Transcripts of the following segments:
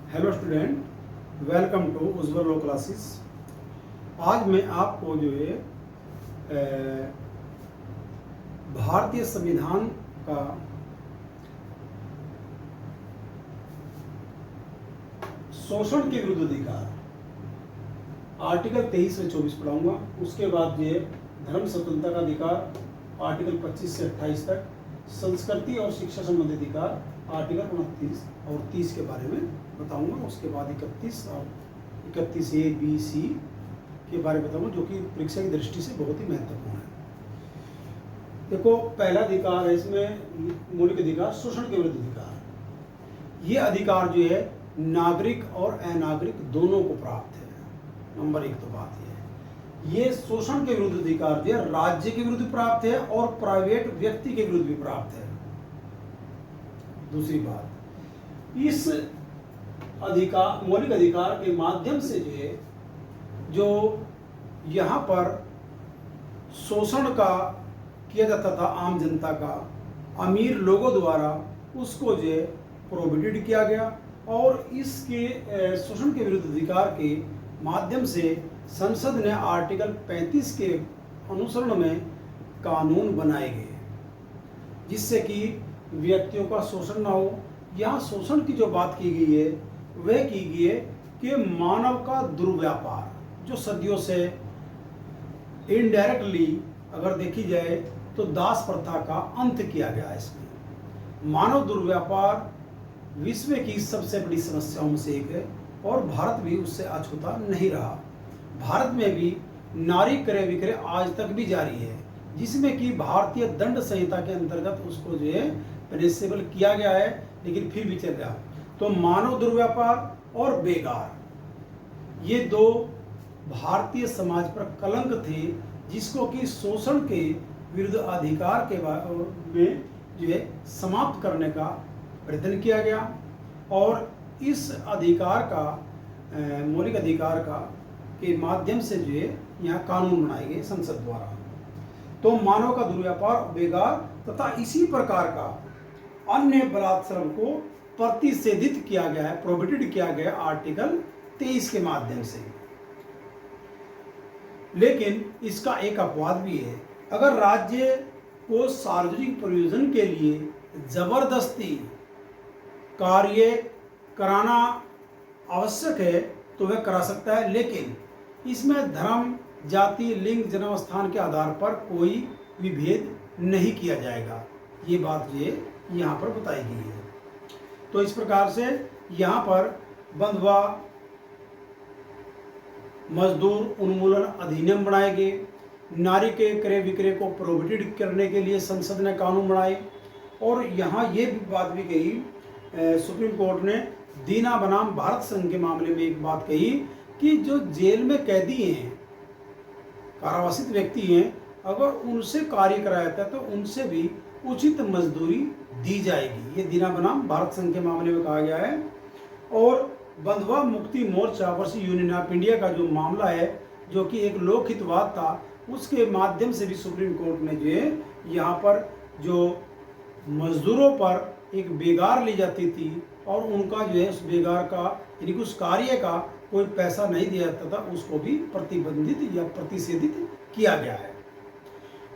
Hello student, welcome to Ujjwal law classes. आज मैं आपको जो है भारतीय संविधान का शोषण के विरुद्ध अधिकार आर्टिकल 23 से 24 पढ़ाऊंगा। उसके बाद ये धर्म स्वतंत्रता का अधिकार आर्टिकल 25 से 28 तक, संस्कृति और शिक्षा संबंधी अधिकार आर्टिकल 29 और 30 के बारे में बताऊंगा। उसके बाद 31 और 31 ए बी सी के बारे में बताऊंगा, जो कि परीक्षा की दृष्टि से बहुत ही महत्वपूर्ण है। देखो, पहला अधिकार है इसमें मौलिक अधिकार, शोषण के विरुद्ध अधिकार। ये अधिकार जो है नागरिक और अनागरिक दोनों को प्राप्त है। नंबर एक तो बात ये शोषण के विरुद्ध अधिकार जो है राज्य के विरुद्ध प्राप्त है और प्राइवेट व्यक्ति के विरुद्ध भी प्राप्त है। दूसरी बात, इस अधिकार मौलिक अधिकार के माध्यम से जो यहाँ पर शोषण का किया जाता था आम जनता का, अमीर लोगों द्वारा, उसको जो है प्रोहिबिटेड किया गया। और इसके शोषण के विरुद्ध अधिकार के माध्यम से संसद ने आर्टिकल 35 के अनुसरण में कानून बनाए गए, जिससे कि व्यक्तियों का शोषण ना हो। यहाँ शोषण की जो बात की गई है वह की गई है कि मानव का दुर्व्यापार, जो सदियों से इनडायरेक्टली अगर देखी जाए तो दास प्रथा का अंत किया गया है। इसमें मानव दुर्व्यापार विश्व की सबसे बड़ी समस्याओं में से एक है और भारत भी उससे अछूता नहीं रहा। भारत में भी नारी क्रय विक्रय आज तक भी जारी है, जिसमें कि भारतीय दंड संहिता के अंतर्गत उसको जो है पनिशेबल किया गया है, लेकिन फिर भी चल रहा। तो मानव दुर्व्यापार और बेगार, ये दो भारतीय समाज पर कलंक थे, जिसको कि शोषण के विरुद्ध अधिकार के में जो है समाप्त करने का प्रयत्न किया गया। और इस अधिकार का मौलिक अधिकार का के माध्यम से जो है यहाँ कानून बनाए गए संसद द्वारा। तो मानव का दुर्व्यापार, बेगार तथा इसी प्रकार का अन्य बलात्श्रम को प्रतिषेधित किया गया है, प्रोहिबिटेड किया गया आर्टिकल 23 के माध्यम से। लेकिन इसका एक अपवाद भी है। अगर राज्य को सार्वजनिक प्रयोजन के लिए जबरदस्ती कार्य कराना आवश्यक है तो वह करा सकता है, लेकिन इसमें धर्म, जाति, लिंग, जन्म स्थान के आधार पर कोई विभेद नहीं किया जाएगा। ये बात ये यहाँ पर बताई गई है। तो इस प्रकार से यहाँ पर बंधुआ मजदूर उन्मूलन अधिनियम बनाए गए। नारी के क्रय विक्रय को प्रोहिबिटेड करने के लिए संसद ने कानून बनाए। और यहाँ ये भी बात भी कही, सुप्रीम कोर्ट ने दीना बनाम भारत संघ के मामले में एक बात कही कि जो जेल में कैदी हैं, कारावासित व्यक्ति हैं, अगर उनसे कार्य कराया जाता है तो उनसे भी उचित मजदूरी दी जाएगी। ये दीना बनाम भारत संघ के मामले में कहा गया है। और बंधुआ Mukti Morcha versus union of India का जो मामला है, जो कि एक लोकहितवाद था, उसके माध्यम से भी सुप्रीम कोर्ट ने जो है यहाँ पर जो मजदूरों पर एक बेगार ली जाती थी और उनका जो है उस बेगार का यानी उस कार्य का कोई पैसा नहीं दिया जाता था, उसको भी प्रतिबंधित या प्रतिषेधित किया गया है।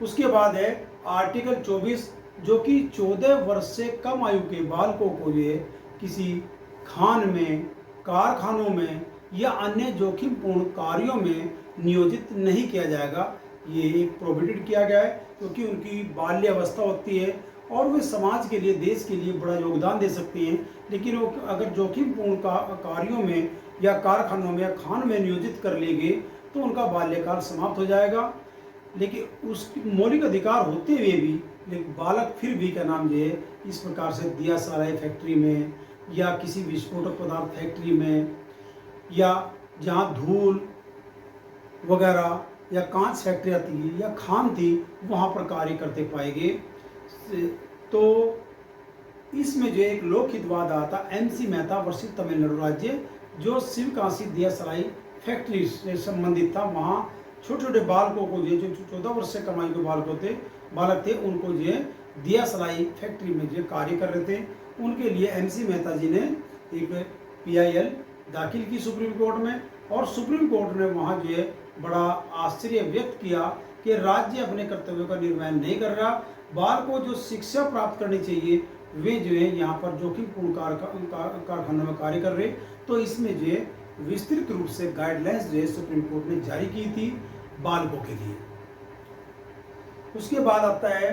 उसके बाद है आर्टिकल 24, जो कि 14 वर्ष से कम आयु के बालकों को जो है किसी खान में, कारखानों में या अन्य जोखिमपूर्ण कार्यों में नियोजित नहीं किया जाएगा। ये एक प्रोहिबिटेड किया गया है, क्योंकि उनकी बाल्यावस्था होती है और वे समाज के लिए, देश के लिए बड़ा योगदान दे सकती हैं। लेकिन वो अगर जोखिमपूर्ण कार्यों में या कारखानों में या खान में नियोजित कर लिए गए तो उनका बाल्यकाल समाप्त हो जाएगा। लेकिन उस मौलिक अधिकार होते हुए भी लेकिन बालक फिर भी क्या नाम जो है इस प्रकार से दिया सराय फैक्ट्री में या किसी विस्फोटक पदार्थ फैक्ट्री में या जहाँ धूल वगैरह या कांच फैक्ट्री थी या खान थी, वहाँ पर कार्य करते पाए गए। तो इसमें जो एक लोकहितवाद आता MC मेहता वर्सेस तमिलनाडु राज्य, जो शिवकाशी दिया सराय फैक्ट्री से संबंधित था। वहाँ छोटे छोटे बालकों को जो 14 वर्ष से कम आयु के बालक थे, उनको जो दिया सराय फैक्ट्री में जो कार्य कर रहे थे, उनके लिए MC मेहता जी ने एक PIL दाखिल की सुप्रीम कोर्ट में, और सुप्रीम कोर्ट ने वहाँ जो है बड़ा आश्चर्य व्यक्त किया कि राज्य अपने कर्तव्यों का निर्वहन नहीं कर रहा, बाल को जो शिक्षा प्राप्त करनी चाहिए वे जो है यहाँ पर जोखिमपूर्ण कारखानों में कार्य कर रहे। तो इसमें जो है विस्तृत रूप से गाइडलाइंस जो है सुप्रीम कोर्ट ने जारी की थी बालकों के लिए। उसके बाद आता है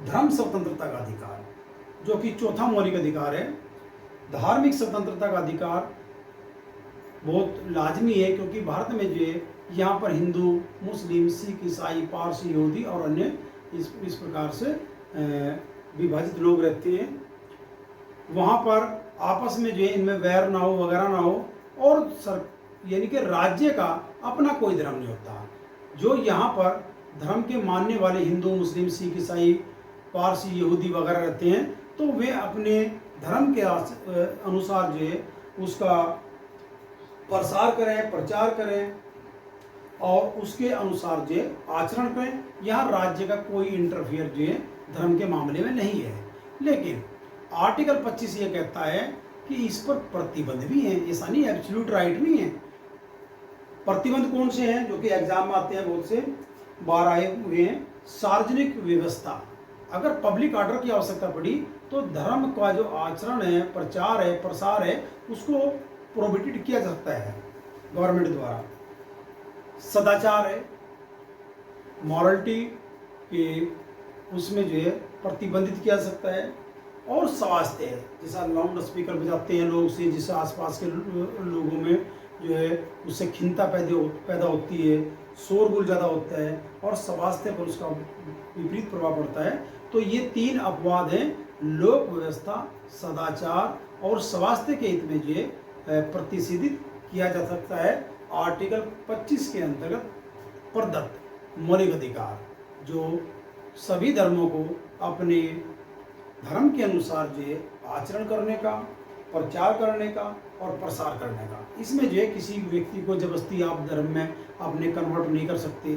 धर्म स्वतंत्रता का अधिकार, जो कि चौथा मौलिक अधिकार है। धार्मिक स्वतंत्रता का अधिकार बहुत लाजमी है, क्योंकि भारत में जो है यहाँ पर हिंदू, मुस्लिम, सिख, ईसाई, पारसी, यहूदी और अन्य इस प्रकार से विभाजित लोग रहते हैं। वहाँ पर आपस में जो है इनमें वैर ना हो, वगैरह ना हो, और यानी कि राज्य का अपना कोई धर्म नहीं होता। जो यहाँ पर धर्म के मानने वाले हिंदू, मुस्लिम, सिख, ईसाई, पारसी, यहूदी वगैरह रहते हैं, तो वे अपने धर्म के अनुसार जो है उसका प्रसार करें, प्रचार करें और उसके अनुसार जो है आचरण करें। यहाँ राज्य का कोई इंटरफियर जो है धर्म के मामले में नहीं है। लेकिन आर्टिकल 25 ये कहता है कि इस पर प्रतिबंध भी हैं, ऐसा नहीं एब्सोल्यूट राइट नहीं है। प्रतिबंध कौन से हैं जो कि एग्जाम में आते हैं, बहुत से बार आए हुए हैं। सार्वजनिक व्यवस्था, अगर पब्लिक ऑर्डर की आवश्यकता पड़ी तो धर्म का जो आचरण है, प्रचार है, प्रसार है, उसको प्रोहिबिटेड किया जा सकता है गवर्नमेंट द्वारा। सदाचार है, मॉरलिटी के उसमें जो है प्रतिबंधित किया जा सकता है। और स्वास्थ्य है, जैसा लाउड स्पीकर बजाते हैं लोग से, जिससे आसपास के लोगों में जो है उससे खिन्नता पैदा होती है, शोरगुल ज़्यादा होता है और स्वास्थ्य पर उसका विपरीत प्रभाव पड़ता है। तो ये 3 अपवाद हैं, लोक व्यवस्था, सदाचार और स्वास्थ्य के हित में जो है प्रतिषेधित किया जा सकता है आर्टिकल 25 के अंतर्गत प्रदत्त मौलिक अधिकार, जो सभी धर्मों को अपने धर्म के अनुसार जो है आचरण करने का, प्रचार करने का और प्रसार करने का। इसमें जो है किसी व्यक्ति को जबरदस्ती आप धर्म में अपने कन्वर्ट नहीं कर सकते,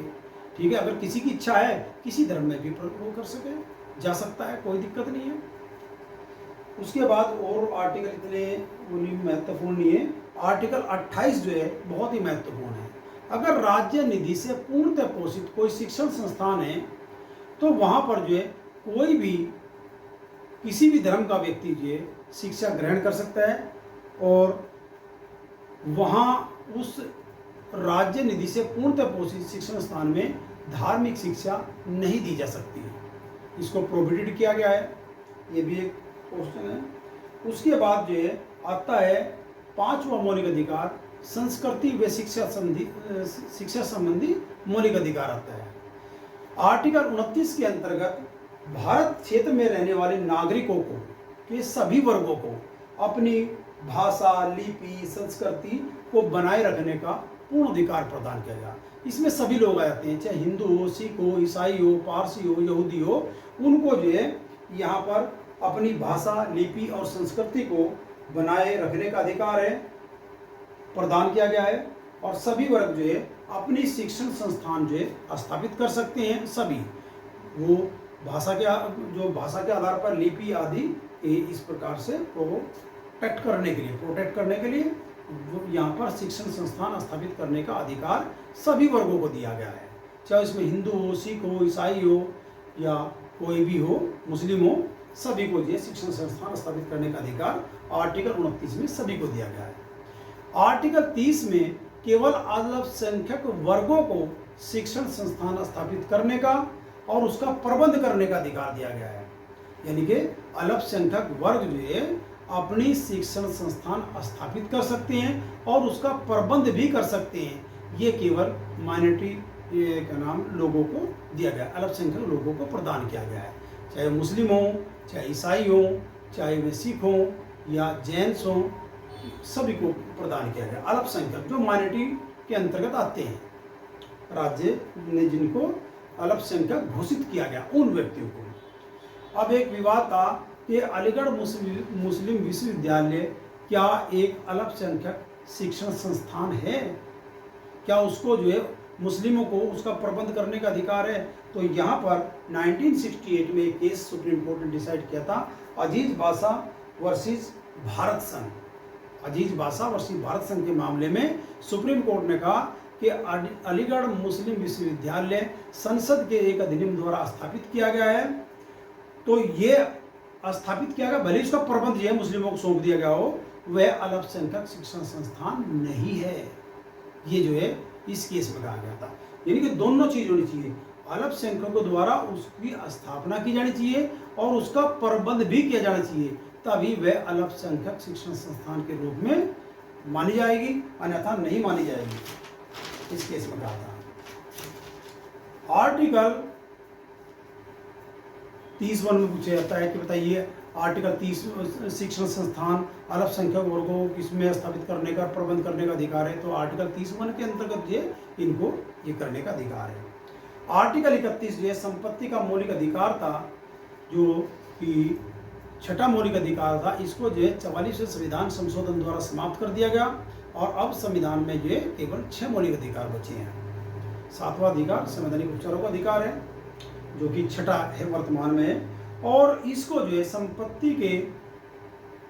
ठीक है। अगर किसी की इच्छा है किसी धर्म में भी वो कर सके, जा सकता है, कोई दिक्कत नहीं है। उसके बाद और आर्टिकल इतने महत्वपूर्ण नहीं है। आर्टिकल 28 जो है बहुत ही महत्वपूर्ण है। अगर राज्य निधि से पूर्णतः पोषित कोई शिक्षण संस्थान है तो वहाँ पर जो है कोई भी किसी भी धर्म का व्यक्ति जो है शिक्षा ग्रहण कर सकता है, और वहाँ उस राज्य निधि से पूर्णतः पोषित शिक्षण संस्थान में धार्मिक शिक्षा नहीं दी जा सकती है। इसको प्रोहिबिटेड किया गया है, ये भी एक क्वेश्चन है। उसके बाद जो है आता है 5वां मौलिक अधिकार, संस्कृति व शिक्षा संबंधी मौलिक अधिकार आता है। आर्टिकल 29 के अंतर्गत भारत क्षेत्र में रहने वाले नागरिकों को के सभी वर्गों को अपनी भाषा, लिपि, संस्कृति को बनाए रखने का पूर्ण अधिकार प्रदान किया गया। इसमें सभी लोग आ जाते हैं, चाहे हिंदू हो, सिख हो, ईसाई हो, पारसी हो, यहूदी हो, उनको जो है यहाँ पर अपनी भाषा, लिपि और संस्कृति को बनाए रखने का अधिकार है प्रदान किया गया है। और सभी वर्ग जो है अपनी शिक्षण संस्थान जो है स्थापित कर सकते हैं। सभी वो भाषा के आधार पर लिपि आदि इस प्रकार से प्रोटेक्ट करने के लिए यहाँ पर शिक्षण संस्थान स्थापित करने का अधिकार सभी वर्गों को दिया गया है, चाहे इसमें हिंदू हो, सिख हो, ईसाई हो या कोई भी हो, मुस्लिम हो, सभी को जो शिक्षण संस्थान स्थापित करने का अधिकार आर्टिकल 29 में सभी को दिया गया है। आर्टिकल 30 में केवल अल्पसंख्यक वर्गों को शिक्षण संस्थान स्थापित करने का और उसका प्रबंध करने का अधिकार दिया गया है। यानी कि अल्पसंख्यक वर्ग जो है अपनी शिक्षण संस्थान स्थापित कर सकते हैं और उसका प्रबंध भी कर सकते हैं। ये केवल माइनॉरिटी का नाम लोगों को दिया गया, अल्पसंख्यक लोगों को प्रदान किया गया है, चाहे मुस्लिम हो, चाहे ईसाई हो, चाहे वे सिख हो या जैन्स हो, सभी को प्रदान किया गया। अल्पसंख्यक जो माइनॉरिटी के अंतर्गत आते हैं, राज्य ने जिनको अल्पसंख्यक घोषित किया गया उन व्यक्तियों को। अब एक विवाद था कि अलीगढ़ मुस्लिम विश्वविद्यालय क्या एक अल्पसंख्यक शिक्षण संस्थान है, क्या उसको जो है मुस्लिमों को उसका प्रबंध करने का अधिकार है? तो यहाँ पर 1968 में एक केस सुप्रीम कोर्ट ने डिसाइड किया था, अजीज बासा वर्सेस भारत संघ, अजीज भाषा वर्सेस भारत संघ के मामले में सुप्रीम कोर्ट ने कहा कि अलीगढ़ मुस्लिम विश्वविद्यालय संसद के एक अधिनियम द्वारा स्थापित किया गया है, तो ये स्थापित किया गया, भले इसका प्रबंध जो है मुस्लिमों को सौंप दिया गया हो, वह अल्पसंख्यक शिक्षण संस्थान नहीं है। ये जो है इस केस में कहा गया था। यानी कि दोनों चीज होनी चाहिए, अल्पसंख्यकों द्वारा उसकी स्थापना की जानी चाहिए और उसका प्रबंध भी किया जाना चाहिए, तभी वह अल्पसंख्यक शिक्षण संस्थान के रूप में मानी जाएगी, अन्यथा नहीं मानी जाएगी। इस केस में कहा था। आर्टिकल 30(1) में पूछा जाता है कि बताइए आर्टिकल 30 शिक्षण संस्थान अल्पसंख्यक वर्गों को किसमें स्थापित करने का, प्रबंध करने का अधिकार है, तो आर्टिकल 30(1) के अंतर्गत ये इनको ये करने का अधिकार है। आर्टिकल 31 जो है संपत्ति का मौलिक अधिकार था, जो कि छठा मौलिक अधिकार था, इसको जो है 44वें संविधान संशोधन द्वारा समाप्त कर दिया गया और अब संविधान में जो है केवल 6 मौलिक अधिकार बचे हैं। 7वां अधिकार संवैधानिक उपचारों का अधिकार है, जो कि छठा है वर्तमान में, और इसको जो है संपत्ति के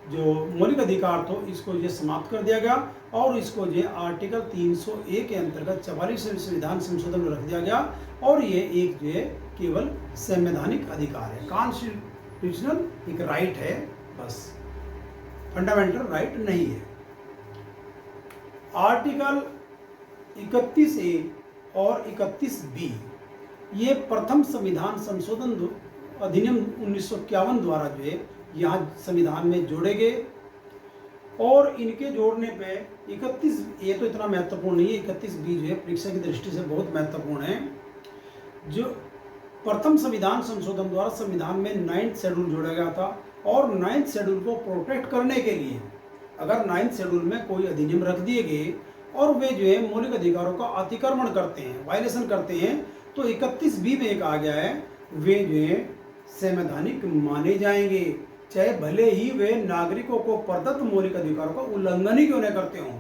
जो मौलिक अधिकार तो इसको जो समाप्त कर दिया गया और इसको जो है आर्टिकल 301 के अंतर्गत 44वें संविधान संशोधन में रख दिया गया और ये एक जो है केवल संवैधानिक अधिकार है, कॉन्स्टिट्यूशनल एक राइट है, बस फंडामेंटल राइट नहीं है। आर्टिकल 31A और 31B ये प्रथम संविधान संशोधन अधिनियम 1951 द्वारा जो है यहाँ संविधान में जोड़े गए और इनके जोड़ने पे 31, ये तो इतना महत्वपूर्ण नहीं है, 31B जो है परीक्षा की दृष्टि से बहुत महत्वपूर्ण है। जो प्रथम संविधान संशोधन द्वारा संविधान में 9th शेड्यूल जोड़ा गया था और 9th शेड्यूल को प्रोटेक्ट करने के लिए अगर 9th शेड्यूल में कोई अधिनियम रख दिए गए और वे जो है मौलिक अधिकारों का अतिक्रमण करते हैं, वायलेशन करते हैं, तो 31B में कहा गया है वे जो है संवैधानिक माने जाएंगे, चाहे भले ही वे नागरिकों को प्रदत्त मौलिक अधिकारों का उल्लंघन ही क्यों न करते हों।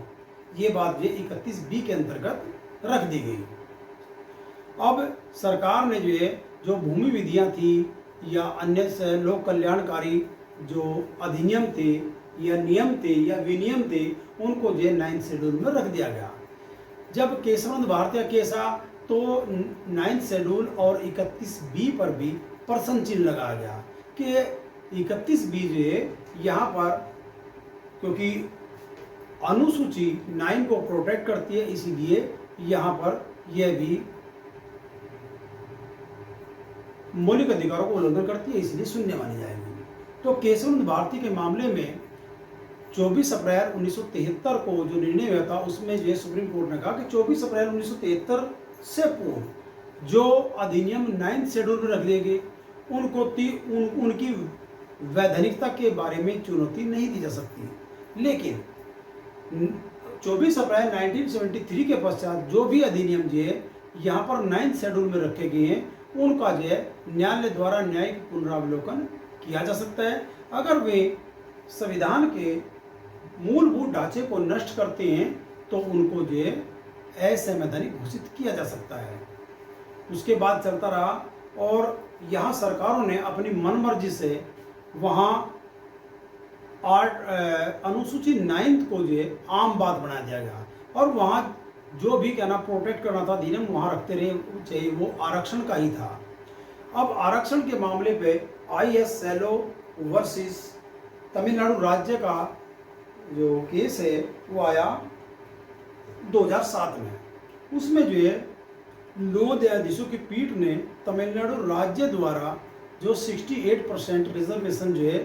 ये बात जो 31B के अंतर्गत रख दी गई। अब सरकार ने जो है जो भूमि विधियां थी या अन्य लोक कल्याणकारी जो अधिनियम थे या नियम थे या विनियम थे, उनको जो 9th शेड्यूल में रख दिया गया। जब केशवनंद भारतीय केस आ तो 9th शेड्यूल और 31B पर भी प्रश्न चिन्ह लगाया गया कि 31B जो है यहाँ पर, क्योंकि अनुसूची 9 को प्रोटेक्ट करती है, इसीलिए यहाँ पर यह भी मौलिक अधिकारों को उल्लंघन करती है, इसलिए शून्य मानी जाएगी। तो केशवनंद भारती के मामले में 24 अप्रैल 1973 को जो निर्णय हुआ था उसमें जो सुप्रीम कोर्ट ने कहा कि 24 अप्रैल 1973 से पूर्व जो अधिनियम 9th शेड्यूल में रख दिए गए उनको उनकी वैधानिकता के बारे में चुनौती नहीं दी जा सकती। लेकिन 24 अप्रैल 1973 के पश्चात जो भी अधिनियम जो है यहाँ पर 9th शेड्यूल में रखे गए हैं उनका जो है न्यायालय द्वारा न्यायिक पुनरावलोकन किया जा सकता है। अगर वे संविधान के मूलभूत ढांचे को नष्ट करते हैं तो उनको जो है असंवैधानिक घोषित किया जा सकता है। उसके बाद चलता रहा और यहाँ सरकारों ने अपनी मनमर्जी से वहाँ अनुसूची 9 को जो है आम बात बना दिया गया और वहाँ जो भी कहना प्रोटेक्ट करना था अधिनियम वहाँ रखते रहे, चाहे वो आरक्षण का ही था। अब आरक्षण के मामले पे IS सेलो वर्सेस तमिलनाडु राज्य का जो केस है वो आया 2007 में। उसमें जो है 9 न्यायाधीशों की पीठ ने तमिलनाडु राज्य द्वारा जो 68% रिजर्वेशन जो है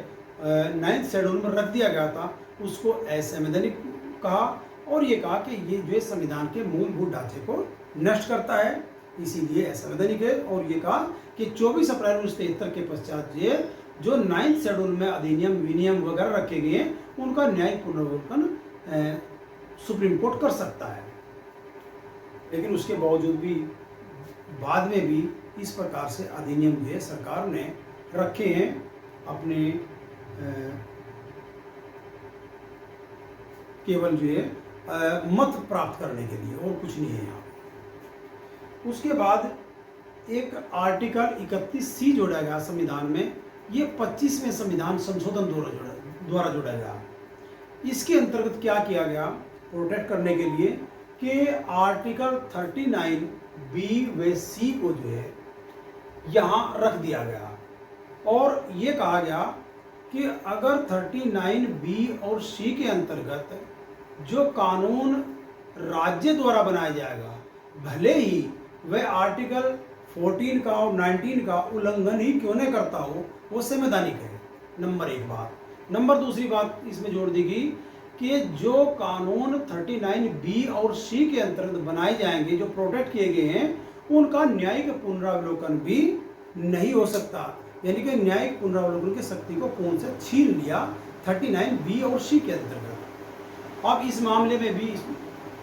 9th शेड्यूल में रख दिया गया था उसको असंवैधानिक कहा और ये कहा कि ये जो संविधान के मूलभूत ढांचे को नष्ट करता है, इसीलिए असंवैधानिक है। और ये कहा कि 24 अप्रैल 1973 के पश्चात ये जो 9th शेड्यूल में अधिनियम विनियम वगैरह रखे गए हैं उनका न्यायिक पुनर्विलोकन सुप्रीम कोर्ट कर सकता है। लेकिन उसके बावजूद भी बाद में भी इस प्रकार से अधिनियम जो है सरकार ने रखे हैं अपने केवल जो है मत प्राप्त करने के लिए और कुछ नहीं है यहाँ। उसके बाद एक आर्टिकल 31C जोड़ा गया संविधान में, ये 25वें संविधान संशोधन द्वारा जोड़ा गया। इसके अंतर्गत क्या किया गया प्रोटेक्ट करने के लिए कि आर्टिकल 39 बी व सी को जो है यहाँ रख दिया गया और ये कहा गया कि अगर 39 बी और सी के अंतर्गत जो कानून राज्य द्वारा बनाया जाएगा भले ही वह आर्टिकल 14 का और 19 का उल्लंघन ही क्यों नहीं करता हो, वो संवैधानिक है। नंबर एक बात। नंबर दूसरी बात इसमें जोड़ दी गई कि जो कानून 39 बी और सी के अंतर्गत बनाए जाएंगे, जो प्रोटेक्ट किए गए हैं, उनका न्यायिक पुनरावलोकन भी नहीं हो सकता। यानी कि न्यायिक पुनरावलोकन की शक्ति को पूर्ण से छीन लिया 39 बी और सी के अंतर्गत। अब इस मामले में भी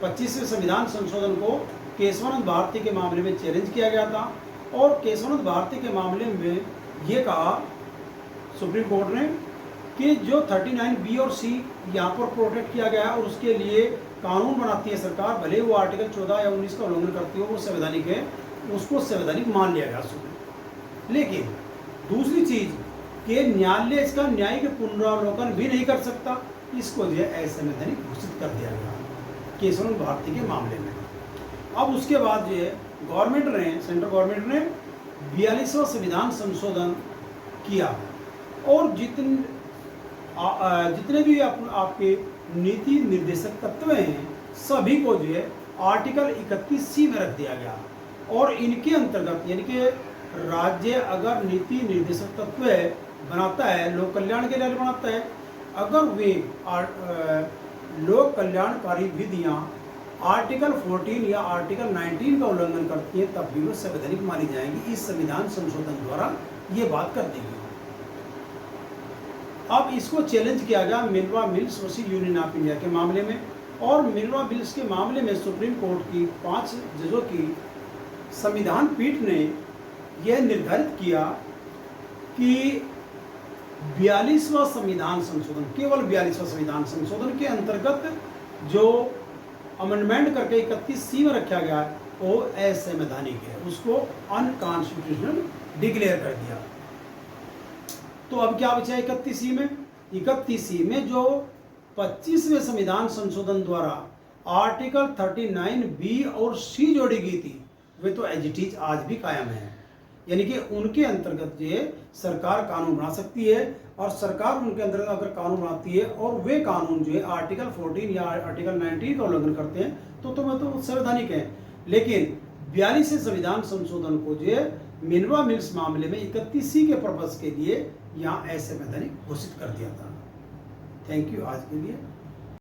25वें संविधान संशोधन को केशवानंद भारती के मामले में चैलेंज किया गया था और केशवानंद भारती के मामले में ये कहा सुप्रीम कोर्ट ने कि जो 39 बी और सी यहाँ पर प्रोटेक्ट किया गया है और उसके लिए कानून बनाती है सरकार, भले वो आर्टिकल 14 या 19 का उल्लंघन करती हो, वो संवैधानिक है, उसको संवैधानिक मान लिया गया सुप्रीम। लेकिन दूसरी चीज कि न्यायालय इसका न्यायिक पुनरावलोकन भी नहीं कर सकता, इसको जो है असंवैधानिक घोषित कर दिया गया केशवानंद भारती के मामले में। अब उसके बाद जो है गवर्नमेंट ने, सेंट्रल गवर्नमेंट ने 42वां संविधान संशोधन किया और जितने भी आपके नीति निर्देशक तत्व हैं सभी को जो है आर्टिकल 31C में रख दिया गया और इनके अंतर्गत यानी कि राज्य अगर नीति निर्देशक तत्व बनाता है, लोक कल्याण के लिए बनाता है, अगर वे लोक कल्याणकारी विधियां आर्टिकल 14 या आर्टिकल 19 का उल्लंघन करती है तब भी वो संवैधानिक मानी जाएंगी। इस संविधान संशोधन द्वारा ये बात कर दी गई। अब इसको चैलेंज किया गया Minerva mills versus union of India के मामले में और मिनर्वा मिल्स के मामले में सुप्रीम कोर्ट की 5 जजों की संविधान पीठ ने यह निर्धारित किया कि 42वां संविधान संशोधन, केवल 42वां संविधान संशोधन के अंतर्गत जो अमेंडमेंट करके 31C में रखा गया है वो असंवैधानिक है, उसको अनकॉन्स्टिट्यूशनल डिक्लेयर कर दिया। तो अब क्या बचा 31C में? 31C में जो 25वें संविधान संशोधन द्वारा आर्टिकल 39 बी और सी जोड़ी गई थी वे तो एज इट इज आज भी कायम है। यानी कि उनके अंतर्गत जो है सरकार कानून बना सकती है और सरकार उनके अंतर्गत अगर कानून बनाती है और वे कानून जो है आर्टिकल 14 या आर्टिकल 19 का उल्लंघन करते हैं तो वह तो संवैधानिक है। लेकिन 42वें संविधान संशोधन को जो है मिनर्वा मिल्स मामले में 31C के पर्पस के लिए यहाँ असंवैधानिक घोषित कर दिया था। थैंक यू आज के लिए।